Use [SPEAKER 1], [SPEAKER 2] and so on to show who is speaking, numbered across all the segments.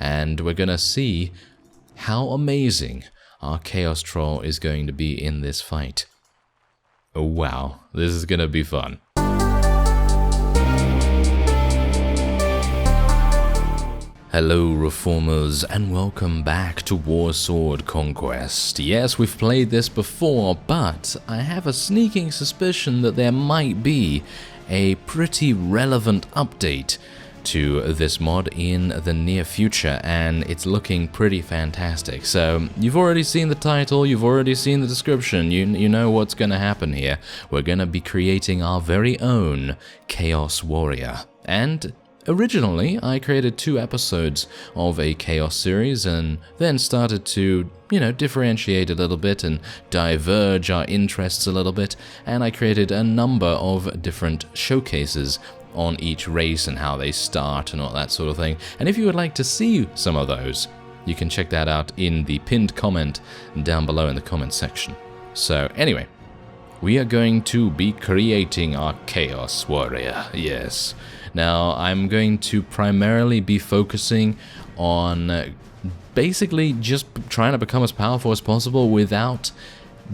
[SPEAKER 1] and we're gonna see how amazing our Chaos Troll is going to be in this fight. Oh wow, this is gonna be fun. Hello Reformers, and welcome back to Warsword Conquest. Yes, we've played this before, but I have a sneaking suspicion that there might be a pretty relevant update to this mod in the near future, and it's looking pretty fantastic. So, you've already seen the title, you've already seen the description, you know what's gonna happen here. We're gonna be creating our very own Chaos Warrior, and originally, I created 2 episodes of a Chaos series and then started to, differentiate a little bit and diverge our interests a little bit, and I created a number of different showcases on each race and how they start and all that sort of thing. And if you would like to see some of those, you can check that out in the pinned comment down below in the comment section. So anyway, we are going to be creating our Chaos Warrior, yes. Now, I'm going to primarily be focusing on basically just trying to become as powerful as possible without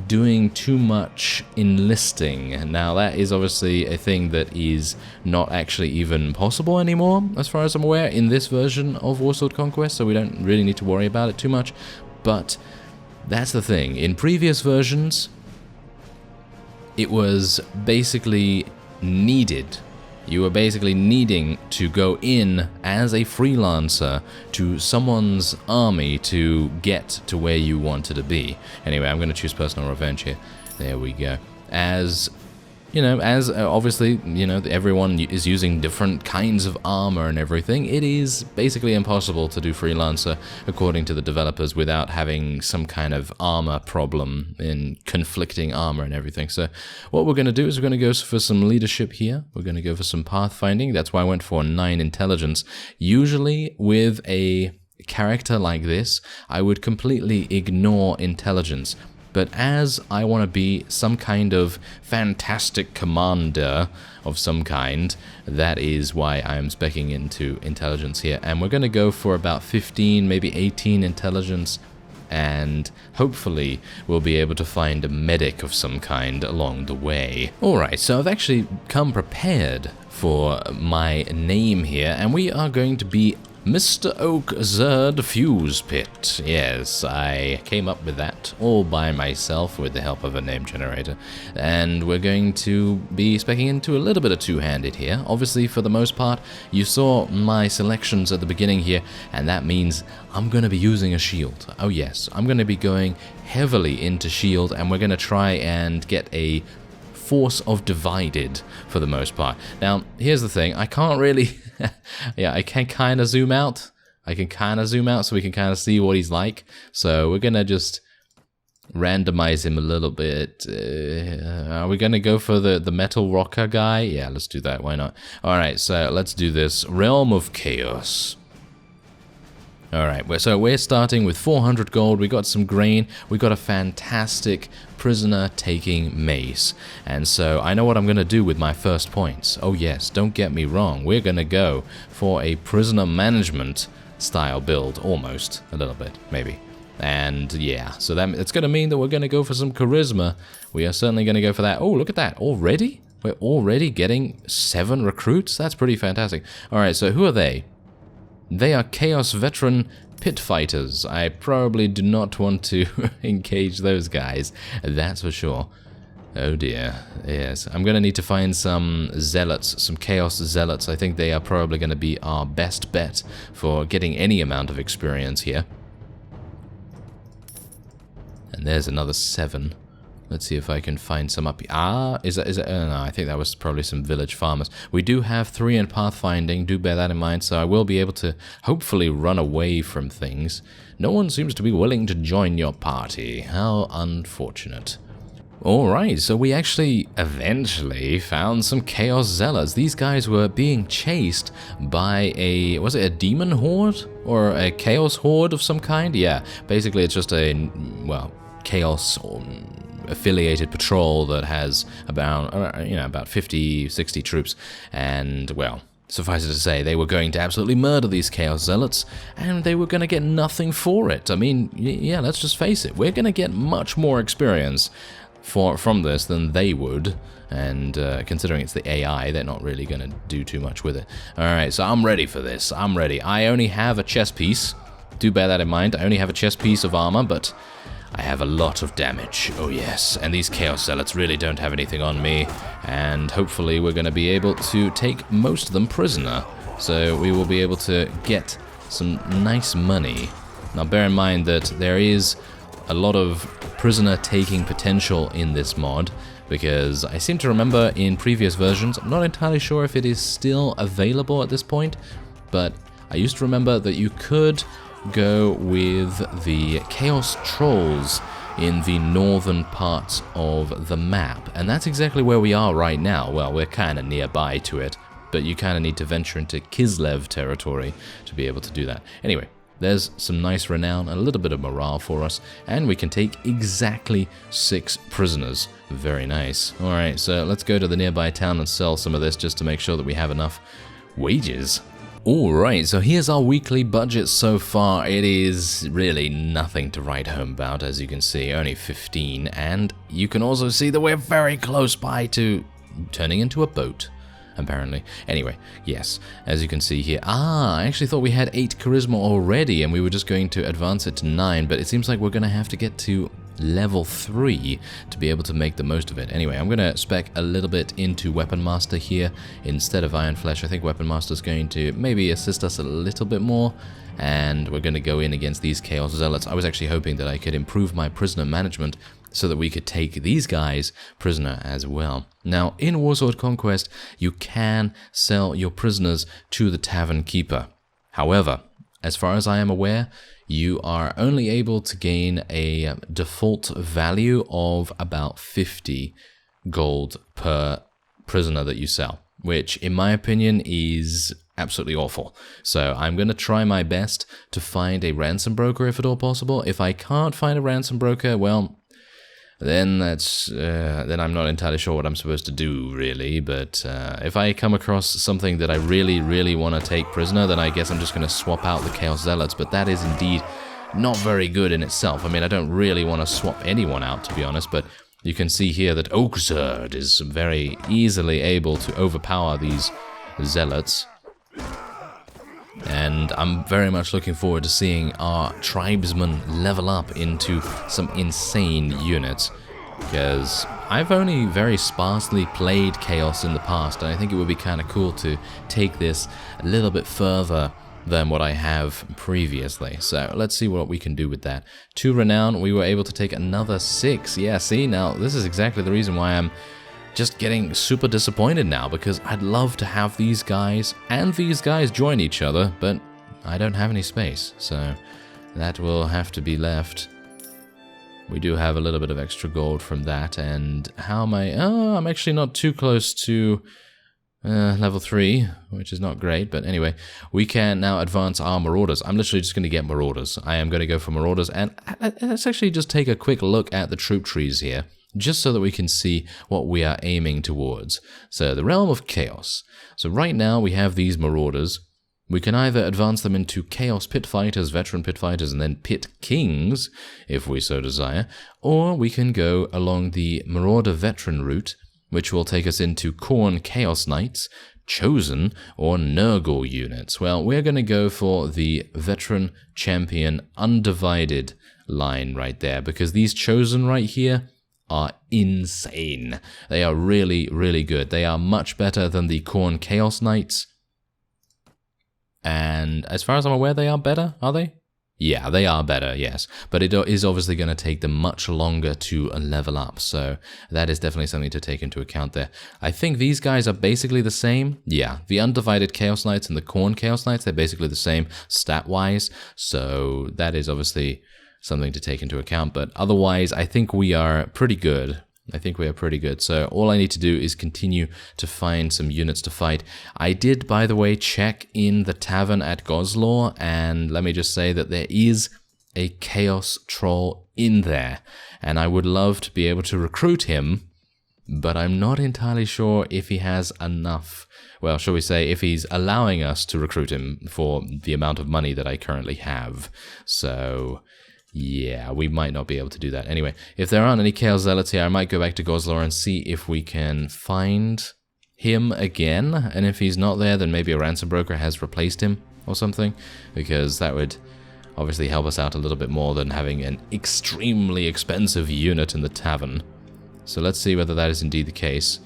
[SPEAKER 1] doing too much enlisting. Now, that is obviously a thing that is not actually even possible anymore, as far as I'm aware, in this version of Warsword Conquest, so we don't really need to worry about it too much. But that's the thing. In previous versions, it was basically needed. You were basically needing to go in as a freelancer to someone's army to get to where you wanted to be. Anyway, I'm going to choose personal revenge here. There we go. As obviously, everyone is using different kinds of armor and everything, it is basically impossible to do freelancer, according to the developers, without having some kind of armor problem in conflicting armor and everything. So what we're going to do is we're going to go for some leadership here. We're going to go for some pathfinding. That's why I went for 9 intelligence. Usually with a character like this, I would completely ignore intelligence. But as I want to be some kind of fantastic commander of some kind, that is why I'm speccing into intelligence here. And we're going to go for about 15, maybe 18 intelligence, and hopefully we'll be able to find a medic of some kind along the way. Alright, so I've actually come prepared for my name here, and we are going to be Mr. Oakzurd Fusepit. Yes, I came up with that all by myself with the help of a name generator. And we're going to be speccing into a little bit of two-handed here. Obviously, for the most part, you saw my selections at the beginning here, and that means I'm going to be using a shield. Oh yes, I'm going to be going heavily into shield, and we're going to try and get a force of divided for the most part. Now, here's the thing, I can't really... yeah, I can kind of zoom out. I can kind of zoom out so we can kind of see what he's like. So we're going to just randomize him a little bit. Are we going to go for the metal rocker guy? Yeah, let's do that. Why not? Alright, so let's do this. Realm of Chaos. Alright, so we're starting with 400 gold, we got some grain, we got a fantastic prisoner-taking mace. And so I know what I'm going to do with my first points. Oh yes, don't get me wrong, we're going to go for a prisoner management style build, almost, a little bit, maybe. And yeah, so it's going to mean that we're going to go for some charisma. We are certainly going to go for that. Oh, look at that, already? We're already getting 7 recruits? That's pretty fantastic. Alright, so who are they? They are Chaos Veteran Pit Fighters. I probably do not want to engage those guys, that's for sure. Oh dear, yes. I'm going to need to find some Zealots, some Chaos Zealots. I think they are probably going to be our best bet for getting any amount of experience here. And there's another 7. Let's see if I can find some up here. Ah, is it? No, I think that was probably some village farmers. We do have 3 in pathfinding, do bear that in mind, so I will be able to hopefully run away from things. No one seems to be willing to join your party. How unfortunate. Alright, so we actually eventually found some Chaos Zealots. These guys were being chased by was it a demon horde? Or a Chaos horde of some kind? Yeah, basically it's just a, well, Chaos affiliated patrol that has about 50, 60 troops, and well, Suffice it to say, they were going to absolutely murder these Chaos Zealots, and they were going to get nothing for it. I mean, yeah, let's just face it. We're going to get much more experience from this than they would, and considering it's the AI, they're not really going to do too much with it. Alright, so I'm ready for this. I'm ready. I only have a chest piece. Do bear that in mind. I only have a chest piece of armor, but I have a lot of damage. Oh yes, and these Chaos Zealots really don't have anything on me, and hopefully we're going to be able to take most of them prisoner, so we will be able to get some nice money. Now bear in mind that there is a lot of prisoner taking potential in this mod, because I seem to remember in previous versions, I'm not entirely sure if it is still available at this point, but I used to remember that you could go with the Chaos Trolls in the northern parts of the map, and that's exactly where we are right now. Well, we're kind of nearby to it, but you kind of need to venture into Kislev territory to be able to do that. Anyway, there's some nice renown, a little bit of morale for us, and we can take exactly 6 prisoners. Very nice. Alright, so let's go to the nearby town and sell some of this just to make sure that we have enough wages. Alright, so here's our weekly budget so far. It is really nothing to write home about, as you can see, only 15, and you can also see that we're very close by to turning into a boat, apparently. Anyway, yes, as you can see here, I actually thought we had 8 charisma already, and we were just going to advance it to 9, but it seems like we're going to have to get to level 3 to be able to make the most of it. Anyway, I'm going to spec a little bit into Weapon Master here instead of Iron Flesh. I think Weapon Master is going to maybe assist us a little bit more, and we're going to go in against these Chaos Zealots. I was actually hoping that I could improve my prisoner management so that we could take these guys prisoner as well. Now, in Warsword Conquest, you can sell your prisoners to the Tavern Keeper. However, as far as I am aware, you are only able to gain a default value of about 50 gold per prisoner that you sell, which in my opinion is absolutely awful. So I'm going to try my best to find a ransom broker if at all possible. If I can't find a ransom broker, well, then then I'm not entirely sure what I'm supposed to do, really. But if I come across something that I really, really want to take prisoner, then I guess I'm just going to swap out the Chaos Zealots. But that is indeed not very good in itself. I mean, I don't really want to swap anyone out, to be honest. But you can see here that Oakzurd is very easily able to overpower these Zealots. And I'm very much looking forward to seeing our tribesmen level up into some insane units, because I've only very sparsely played Chaos in the past, and I think it would be kind of cool to take this a little bit further than what I have previously. So let's see what we can do with that. 2 renown, we were able to take another 6. Yeah, see, now this is exactly the reason why I'm just getting super disappointed now, because I'd love to have these guys and these guys join each other, but I don't have any space, so that will have to be left. We do have a little bit of extra gold from that, and how am I? Oh, I'm actually not too close to level 3, which is not great, but anyway, we can now advance our Marauders. I'm literally just going to get Marauders. I am going to go for Marauders, and let's actually just take a quick look at the troop trees here, just so that we can see what we are aiming towards. So, the Realm of Chaos. So right now we have these Marauders. We can either advance them into Chaos Pit Fighters, Veteran Pit Fighters, and then Pit Kings, if we so desire, or we can go along the Marauder Veteran route, which will take us into Khorne Chaos Knights, Chosen, or Nurgle units. Well, we're going to go for the Veteran Champion Undivided line right there, because these Chosen right here are insane. They are really, really good. They are much better than the Khorne Chaos Knights. And as far as I'm aware, they are better, are they? Yeah, they are better, yes. But it is obviously going to take them much longer to level up. So that is definitely something to take into account there. I think these guys are basically the same. Yeah, the Undivided Chaos Knights and the Khorne Chaos Knights, they're basically the same stat-wise. So that is obviously something to take into account, but otherwise I think we are pretty good. So all I need to do is continue to find some units to fight. I did, by the way, check in the tavern at Gozlor, and let me just say that there is a Chaos Troll in there, and I would love to be able to recruit him, but I'm not entirely sure if he has enough. Well, shall we say, if he's allowing us to recruit him for the amount of money that I currently have. So, yeah, we might not be able to do that. Anyway, if there aren't any Chaos Zealots here, I might go back to Goslar and see if we can find him again. And if he's not there, then maybe a ransom broker has replaced him or something, because that would obviously help us out a little bit more than having an extremely expensive unit in the tavern. So let's see whether that is indeed the case.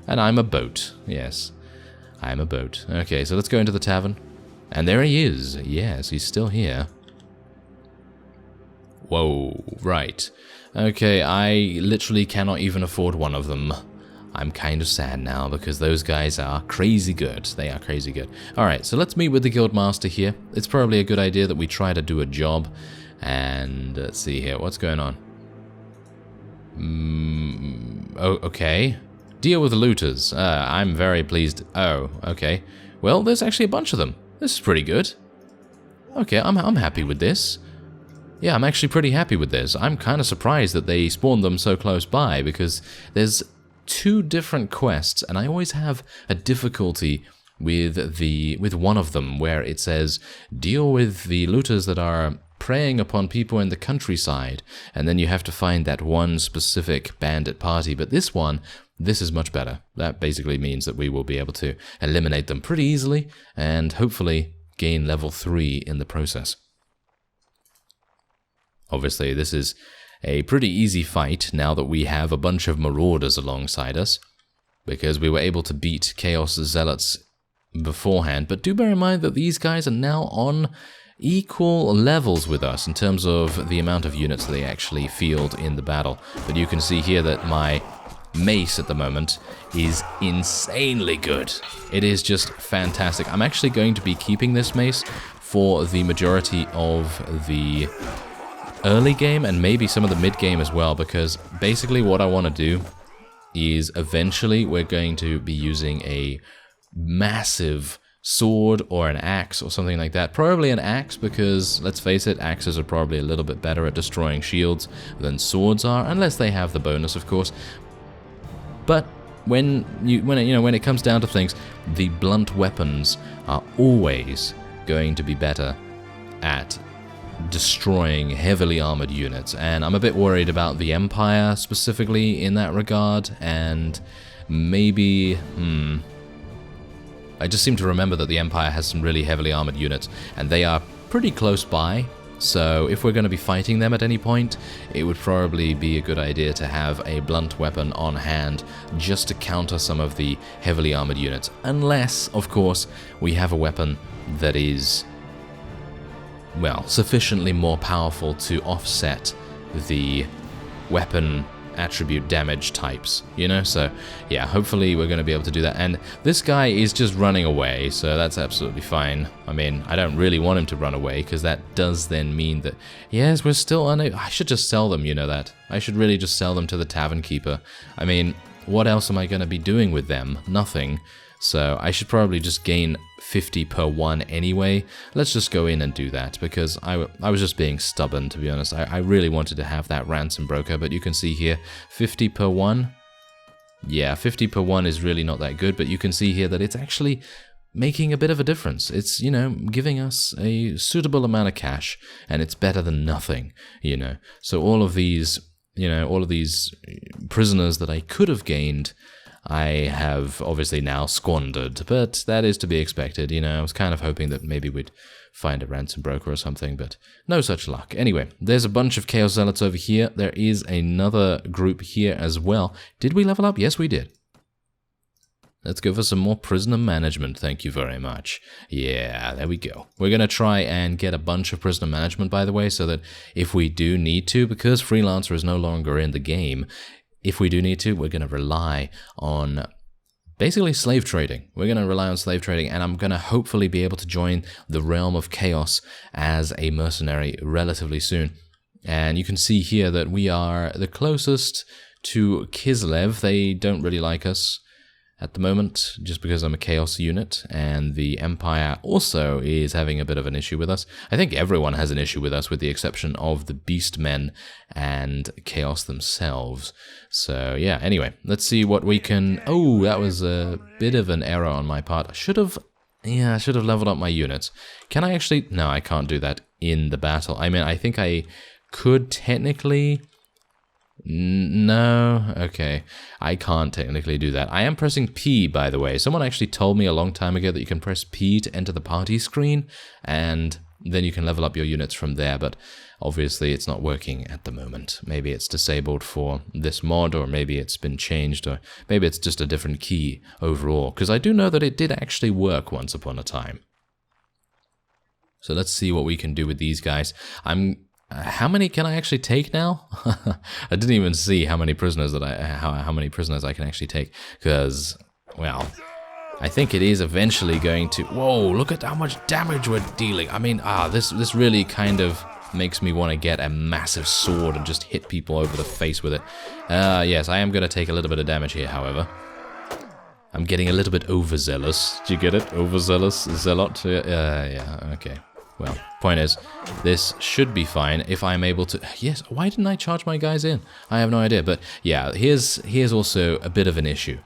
[SPEAKER 1] And I'm a boat, yes. I'm a boat. Okay, so let's go into the tavern. And there he is. Yes, he's still here. Whoa, right. Okay, I literally cannot even afford one of them. I'm kind of sad now because those guys are crazy good. They are crazy good. Alright, so let's meet with the Guildmaster here. It's probably a good idea that we try to do a job. And let's see here. What's going on? Oh, okay. Deal with the looters. I'm very pleased. Oh, okay. Well, there's actually a bunch of them. This is pretty good. Okay, I'm happy with this. Yeah, I'm actually pretty happy with this. I'm kind of surprised that they spawned them so close by, because there's 2 different quests, and I always have a difficulty with one of them, where it says, deal with the looters that are preying upon people in the countryside, and then you have to find that one specific bandit party. But this is much better. That basically means that we will be able to eliminate them pretty easily, and hopefully gain level 3 in the process. Obviously, this is a pretty easy fight now that we have a bunch of marauders alongside us, because we were able to beat Chaos Zealots beforehand. But do bear in mind that these guys are now on equal levels with us in terms of the amount of units they actually field in the battle. But you can see here that my mace at the moment is insanely good. It is just fantastic. I'm actually going to be keeping this mace for the majority of the early game and maybe some of the mid game as well, because basically what I want to do is eventually we're going to be using a massive sword or an axe or something like that. Probably an axe, because let's face it, axes are probably a little bit better at destroying shields than swords are, unless they have the bonus, of course. But when it comes down to things, the blunt weapons are always going to be better at destroying heavily armored units, and I'm a bit worried about the Empire specifically in that regard. And maybe I just seem to remember that the Empire has some really heavily armored units, and they are pretty close by. So if we're going to be fighting them at any point, it would probably be a good idea to have a blunt weapon on hand just to counter some of the heavily armored units, unless, of course, we have a weapon that is, well, sufficiently more powerful to offset the weapon attribute damage types, you know? So, yeah, hopefully we're going to be able to do that. And this guy is just running away, so that's absolutely fine. I mean, I don't really want him to run away, because that does then mean that, yes, we're still unable. I should just sell them, you know that. I should really just sell them to the tavern keeper. I mean, what else am I going to be doing with them? Nothing. So I should probably just gain 50 per one anyway. Let's just go in and do that, because I was just being stubborn, to be honest. I really wanted to have that ransom broker, but you can see here, 50 per one. Yeah, 50 per one is really not that good, but you can see here that it's actually making a bit of a difference. It's, you know, giving us a suitable amount of cash, and it's better than nothing, you know. So all of these, you know, all of these prisoners that I could have gained, I have obviously now squandered, but that is to be expected, you know. I was kind of hoping that maybe we'd find a ransom broker or something, but no such luck. Anyway, there's a bunch of Chaos Zealots over here. There is another group here as well. Did we level up? Yes, we did. Let's go for some more prisoner management, thank you very much. Yeah, there we go. We're going to try and get a bunch of prisoner management, by the way, so that if we do need to, because Freelancer is no longer in the game, if we do need to, we're going to rely on basically slave trading. We're going to rely on slave trading, and I'm going to hopefully be able to join the Realm of Chaos as a mercenary relatively soon. And you can see here that we are the closest to Kislev. They don't really like us. at the moment, just because I'm a Chaos unit, and the Empire also is having a bit of an issue with us. I think everyone has an issue with us, with the exception of the Beastmen and Chaos themselves. So yeah, anyway, let's see what we can... Oh, that was a bit of an error on my part. I should have leveled up my units. Can I actually... No, I can't do that in the battle. I mean, I think I could technically... No, okay. I can't technically do that. I am pressing P, by the way. Someone actually told me a long time ago that you can press P to enter the party screen, and then you can level up your units from there, but obviously it's not working at the moment. Maybe it's disabled for this mod, or maybe it's been changed, or maybe it's just a different key overall, because I do know that it did actually work once upon a time. So let's see what we can do with these guys. How many can I actually take now? I didn't even see how many prisoners that how many prisoners I can actually take, because, well, I think it is eventually going to... Whoa, look at how much damage we're dealing. I mean, this really kind of makes me want to get a massive sword and just hit people over the face with it. Yes, I am going to take a little bit of damage here, however. I'm getting a little bit overzealous. Do you get it? Overzealous? Zealot? Yeah, okay. Well, point is, this should be fine if I'm able to... Yes, why didn't I charge my guys in? I have no idea, but yeah, here's also a bit of an issue.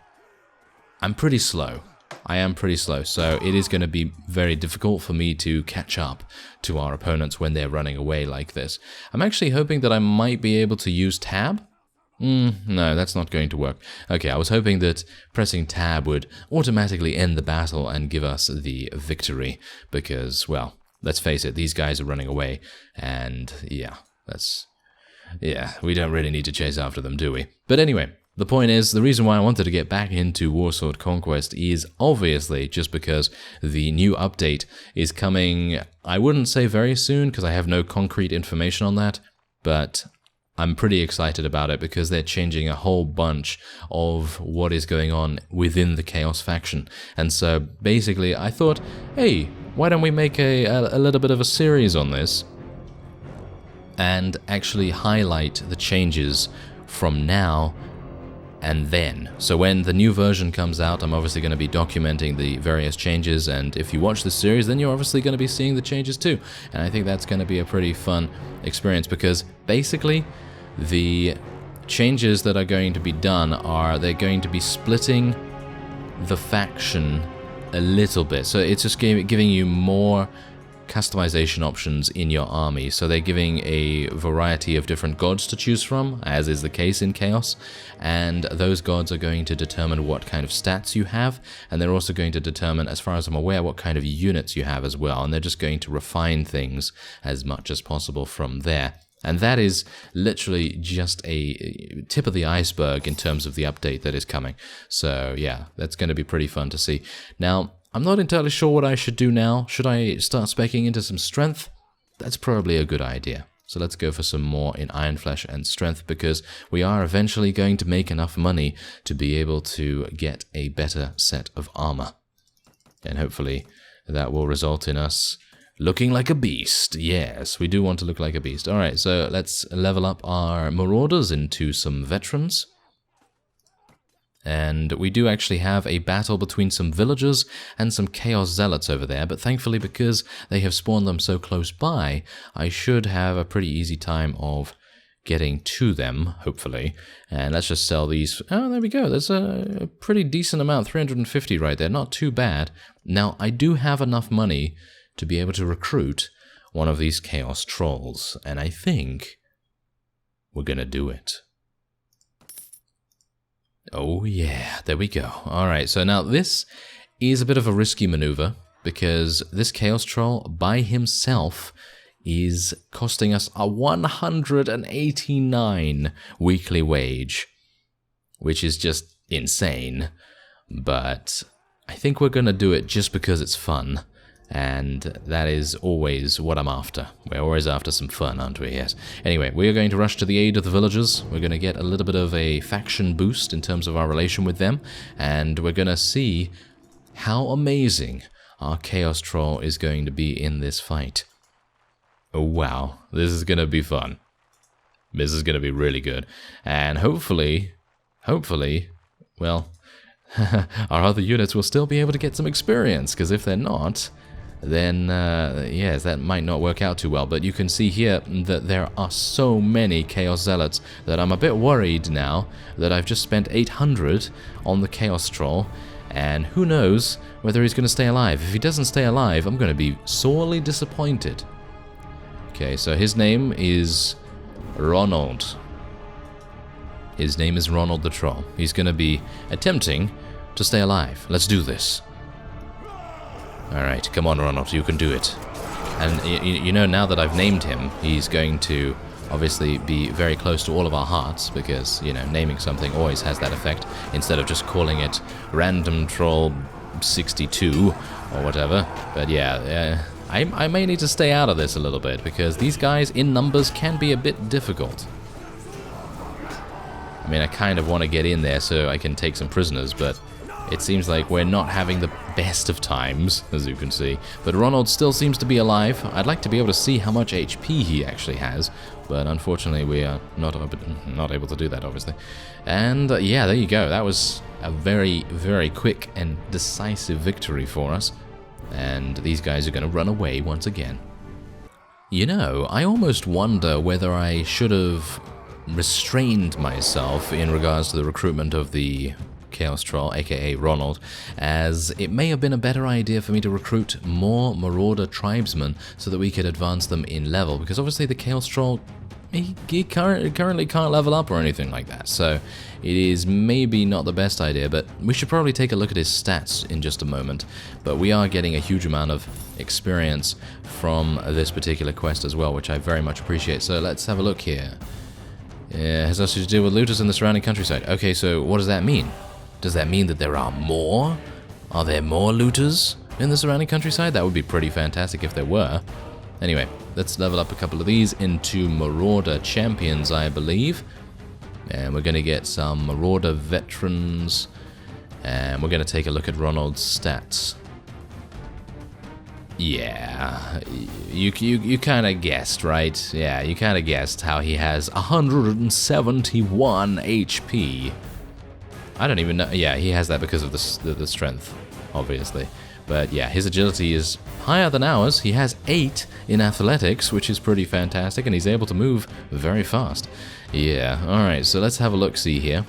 [SPEAKER 1] I'm pretty slow. I am pretty slow, so it is going to be very difficult for me to catch up to our opponents when they're running away like this. I'm actually hoping that I might be able to use tab. No, that's not going to work. Okay, I was hoping that pressing tab would automatically end the battle and give us the victory, because, well... Let's face it, these guys are running away, and yeah, we don't really need to chase after them, do we? But anyway, the point is, the reason why I wanted to get back into Warsword Conquest is obviously just because the new update is coming, I wouldn't say very soon, because I have no concrete information on that, but I'm pretty excited about it because they're changing a whole bunch of what is going on within the Chaos faction. And so basically I thought, hey, why don't we make a little bit of a series on this and actually highlight the changes from now and then. So when the new version comes out, I'm obviously going to be documenting the various changes, and if you watch this series, then you're obviously going to be seeing the changes too. And I think that's going to be a pretty fun experience, because basically the changes that are going to be done are they're going to be splitting the faction a little bit. So it's just giving you more customization options in your army. So they're giving a variety of different gods to choose from, as is the case in Chaos, and those gods are going to determine what kind of stats you have, and they're also going to determine, as far as I'm aware, what kind of units you have as well, and they're just going to refine things as much as possible from there. And that is literally just a tip of the iceberg in terms of the update that is coming. So yeah, that's going to be pretty fun to see. Now, I'm not entirely sure what I should do now. Should I start speccing into some strength? That's probably a good idea. So let's go for some more in Iron Flesh and Strength, because we are eventually going to make enough money to be able to get a better set of armor. And hopefully that will result in us looking like a beast. Yes, we do want to look like a beast. Alright, so let's level up our Marauders into some Veterans. And we do actually have a battle between some villagers and some Chaos Zealots over there, but thankfully, because they have spawned them so close by, I should have a pretty easy time of getting to them, hopefully. And let's just sell these. Oh, there we go. There's a pretty decent amount, 350 right there. Not too bad. Now, I do have enough money to be able to recruit one of these Chaos Trolls, and I think we're gonna do it. Oh yeah, there we go. Alright, so now this is a bit of a risky maneuver, because this Chaos Troll by himself is costing us a 189 weekly wage, which is just insane. But I think we're gonna do it just because it's fun. And that is always what I'm after. We're always after some fun, aren't we? Yes. Anyway, we are going to rush to the aid of the villagers. We're going to get a little bit of a faction boost in terms of our relation with them. And we're going to see how amazing our Chaos Troll is going to be in this fight. Oh, wow. This is going to be fun. This is going to be really good. And hopefully, well, our other units will still be able to get some experience, because if they're not, then yes, that might not work out too well. But you can see here that there are so many Chaos Zealots that I'm a bit worried now that I've just spent 800 on the Chaos Troll, and who knows whether he's going to stay alive. If he doesn't stay alive, I'm going to be sorely disappointed. Okay, so his name is Ronald. His name is Ronald the Troll. He's going to be attempting to stay alive. Let's do this. Alright, come on Ronald, you can do it. And you know, now that I've named him, he's going to obviously be very close to all of our hearts, because, you know, naming something always has that effect, instead of just calling it Random Troll 62 or whatever. But yeah, I may need to stay out of this a little bit, because these guys in numbers can be a bit difficult. I mean, I kind of want to get in there so I can take some prisoners, but it seems like we're not having the best of times, as you can see. But Ronald still seems to be alive. I'd like to be able to see how much HP he actually has, but unfortunately we are not able to do that, obviously. And yeah, there you go. That was a very, very quick and decisive victory for us. And these guys are going to run away once again. You know, I almost wonder whether I should have restrained myself in regards to the recruitment of the Chaos Troll, aka Ronald, as it may have been a better idea for me to recruit more Marauder tribesmen so that we could advance them in level, because obviously the Chaos Troll, he currently can't level up or anything like that, so it is maybe not the best idea. But we should probably take a look at his stats in just a moment. But we are getting a huge amount of experience from this particular quest as well, which I very much appreciate. So let's have a look here. Has us to deal with looters in the surrounding countryside. Okay, so what does that mean? Does that mean that there are more? Are there more looters in the surrounding countryside? That would be pretty fantastic if there were. Anyway, let's level up a couple of these into Marauder champions, I believe. And we're going to get some Marauder veterans. And we're going to take a look at Ronald's stats. Yeah, you kind of guessed, right? Yeah, you kind of guessed how he has 171 HP. I don't even know. Yeah, he has that because of the strength, obviously. But yeah, his agility is higher than ours. He has 8 in athletics, which is pretty fantastic, and he's able to move very fast. Yeah, alright, so let's have a look-see here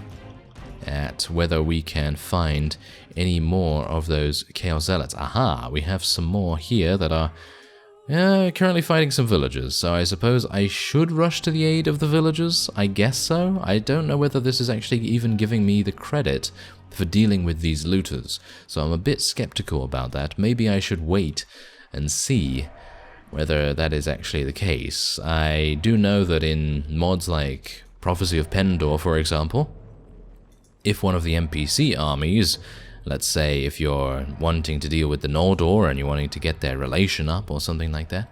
[SPEAKER 1] at whether we can find any more of those Chaos Zealots. Aha, we have some more here that are currently fighting some villagers, so I suppose I should rush to the aid of the villagers. I guess so. I don't know whether this is actually even giving me the credit for dealing with these looters, so I'm a bit skeptical about that. Maybe I should wait and see whether that is actually the case. I do know that in mods like Prophecy of Pendor, for example, if one of the NPC armies, let's say if you're wanting to deal with the Noldor and you're wanting to get their relation up or something like that,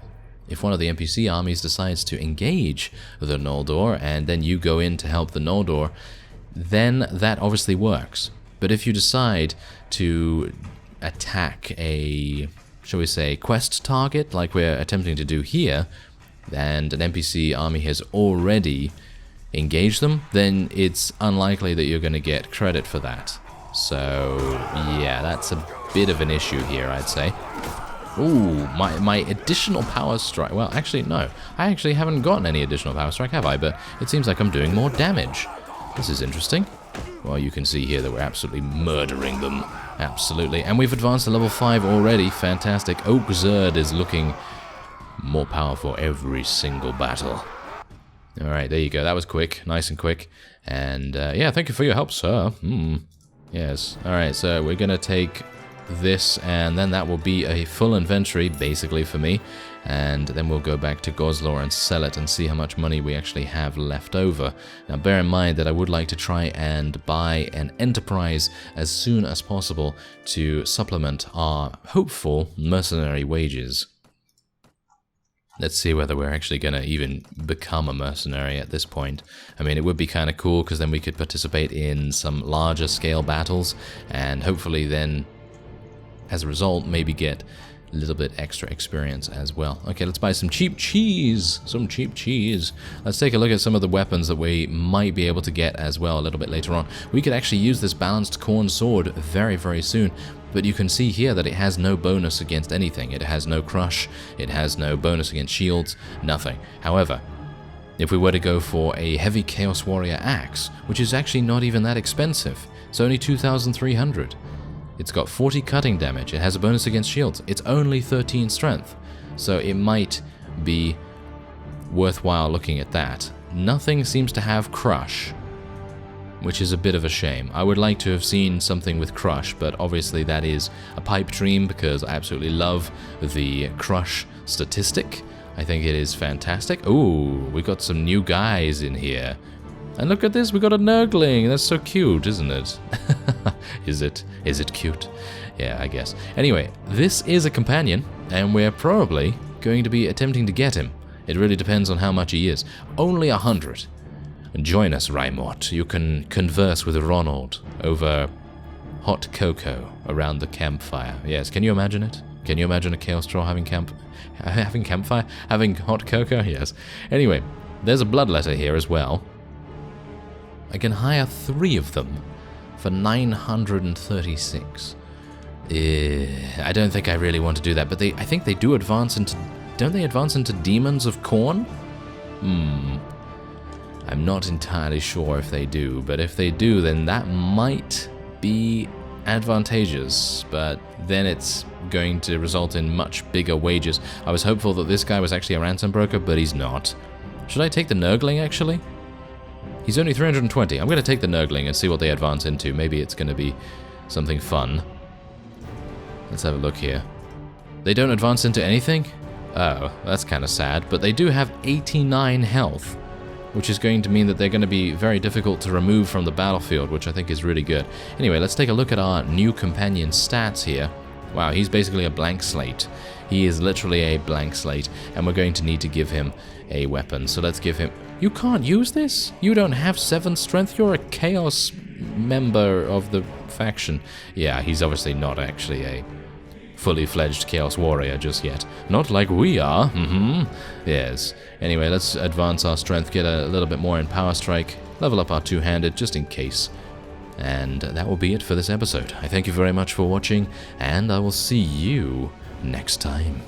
[SPEAKER 1] if one of the NPC armies decides to engage the Noldor and then you go in to help the Noldor, then that obviously works. But if you decide to attack a, shall we say, quest target like we're attempting to do here, and an NPC army has already engaged them, then it's unlikely that you're going to get credit for that. So, yeah, that's a bit of an issue here, I'd say. Ooh, my additional power strike. Well, actually, no. I actually haven't gotten any additional power strike, have I? But it seems like I'm doing more damage. This is interesting. Well, you can see here that we're absolutely murdering them. Absolutely. And we've advanced to level 5 already. Fantastic. Oakzurd is looking more powerful every single battle. Alright, there you go. That was quick. Nice and quick. And, yeah, thank you for your help, sir. Yes. Alright, so we're going to take this, and then that will be a full inventory, basically, for me. And then we'll go back to Goslar and sell it and see how much money we actually have left over. Now, bear in mind that I would like to try and buy an enterprise as soon as possible to supplement our hopeful mercenary wages. Let's see whether we're actually going to even become a mercenary at this point. I mean, it would be kind of cool, because then we could participate in some larger scale battles, and hopefully then, as a result, maybe get a little bit extra experience as well. Okay, let's buy some cheap cheese. Some cheap cheese. Let's take a look at some of the weapons that we might be able to get as well a little bit later on. We could actually use this balanced corn sword very, very soon. But you can see here that it has no bonus against anything. It has no crush. It has no bonus against shields. Nothing. However, if we were to go for a heavy Chaos Warrior axe, which is actually not even that expensive, it's only 2,300. It's got 40 cutting damage. It has a bonus against shields. It's only 13 strength. So it might be worthwhile looking at that. Nothing seems to have crush, which is a bit of a shame. I would like to have seen something with crush, but obviously that is a pipe dream because I absolutely love the crush statistic. I think it is fantastic. Ooh, we got some new guys in here. And look at this, we got a Nurgling. That's so cute, isn't it? Is it cute? Yeah, I guess. Anyway, this is a companion, and we're probably going to be attempting to get him. It really depends on how much he is. Only 100. Join us, Raimort. You can converse with Ronald over hot cocoa around the campfire. Yes, can you imagine it? Can you imagine a Chaos Troll having campfire? Having hot cocoa? Yes. Anyway, there's a bloodletter here as well. I can hire 3 of them for 936. I don't think I really want to do that, but I think they do advance into... Don't they advance into Demons of Corn? I'm not entirely sure if they do, but if they do, then that might be advantageous, but then it's going to result in much bigger wages. I was hopeful that this guy was actually a ransom broker, but he's not. Should I take the Nurgling, actually? He's only 320. I'm going to take the Nurgling and see what they advance into. Maybe it's going to be something fun. Let's have a look here. They don't advance into anything? Oh, that's kind of sad, but they do have 89 health, which is going to mean that they're going to be very difficult to remove from the battlefield, which I think is really good. Anyway, let's take a look at our new companion stats here. Wow, he's basically a blank slate. He is literally a blank slate, and we're going to need to give him a weapon. So let's give him... You can't use this? You don't have 7 strength? You're a Chaos member of the faction. Yeah, he's obviously not actually a fully fledged Chaos Warrior just yet. Not like we are. Yes. Anyway, let's advance our strength, get a little bit more in Power Strike, level up our two-handed just in case. And that will be it for this episode. I thank you very much for watching, and I will see you next time.